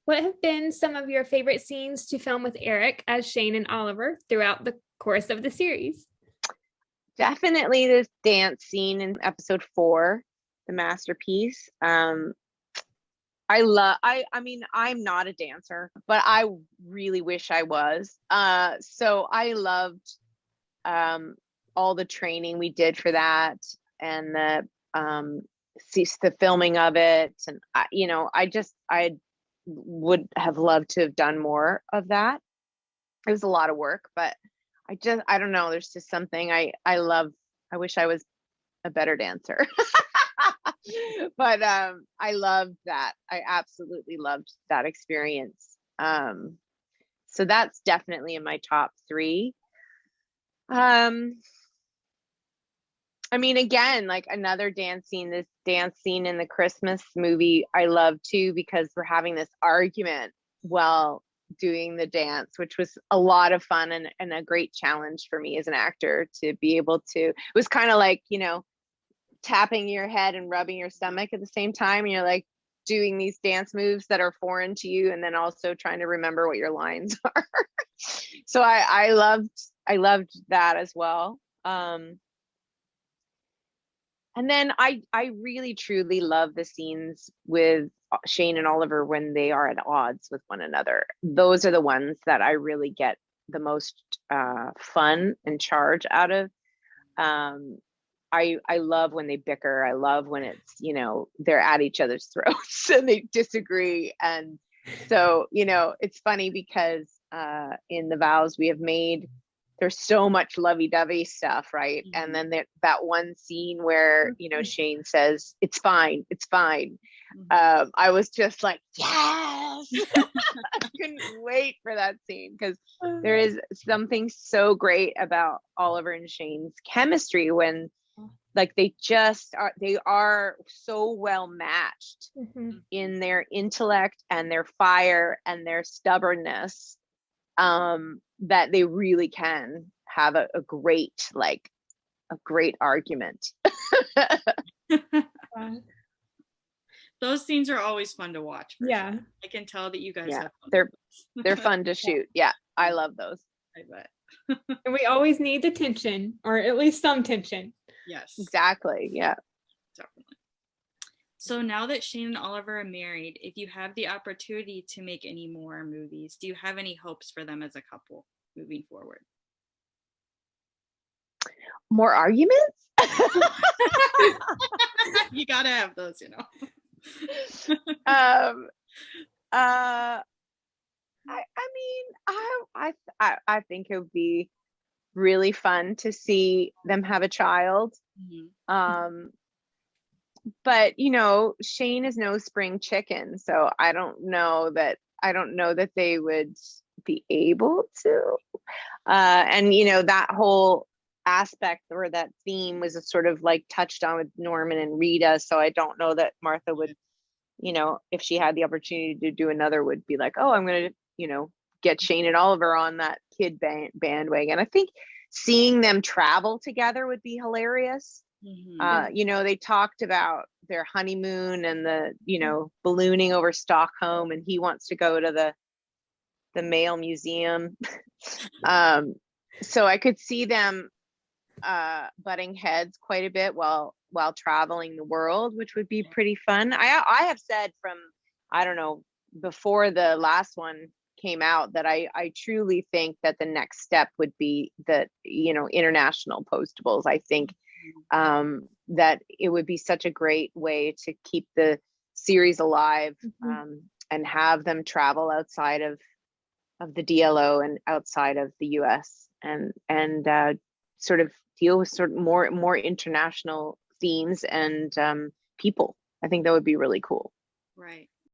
What have been some of your favorite scenes to film with Eric as Shane and Oliver throughout the course of the series? Definitely this dance scene in episode 4, the masterpiece. I mean, I'm not a dancer, but I really wish I was. So I loved all the training we did for that, and the filming of it. And I would have loved to have done more of that. It was a lot of work, but I don't know. There's just something I wish I was a better dancer. But I loved that. I absolutely loved that experience. So that's definitely in my top 3. I mean, again, like another this dance scene in the Christmas movie, I love too, because we're having this argument while doing the dance, which was a lot of fun and a great challenge for me as an actor to be able to. It was kind of like, tapping your head and rubbing your stomach at the same time. And you're like doing these dance moves that are foreign to you, and then also trying to remember what your lines are. So I loved that as well. And then I really truly love the scenes with Shane and Oliver when they are at odds with one another. Those are the ones that I really get the most fun and charge out of. I love when they bicker. I love when it's, they're at each other's throats and they disagree. And so, it's funny because in the vows we have made, there's so much lovey-dovey stuff, right? Mm-hmm. And then that one scene where, Shane says, it's fine. Mm-hmm. I was just like, yes! I couldn't wait for that scene, because there is something so great about Oliver and Shane's chemistry when, like, they are so well matched mm-hmm. in their intellect and their fire and their stubbornness, that they really can have a great argument. Those scenes are always fun to watch. Yeah, sure. I can tell that you guys have fun. They're fun to shoot. Yeah, I love those. I bet. And we always need the tension, or at least some tension. Yes, exactly. Yeah, definitely. So now that Shane and Oliver are married, if you have the opportunity to make any more movies, do you have any hopes for them as a couple moving forward? More arguments? You gotta have those, I think it would be really fun to see them have a child. Mm-hmm. But Shane is no spring chicken, so I don't know that they would be able to. And that whole aspect or that theme was sort of like touched on with Norman and Rita, so I don't know that Martha would, if she had the opportunity to do another, would be like, oh, I'm gonna get Shane and Oliver on that kid bandwagon. I think seeing them travel together would be hilarious. Mm-hmm. They talked about their honeymoon and the ballooning over Stockholm, and he wants to go to the Mail Museum. So I could see them butting heads quite a bit while traveling the world, which would be pretty fun. I have said from, I don't know, before the last one came out, that I truly think that the next step would be the international postables. I think that it would be such a great way to keep the series alive, mm-hmm. And have them travel outside of the DLO and outside of the US, and sort of deal with sort of more international themes and people. I think that would be really cool. Right.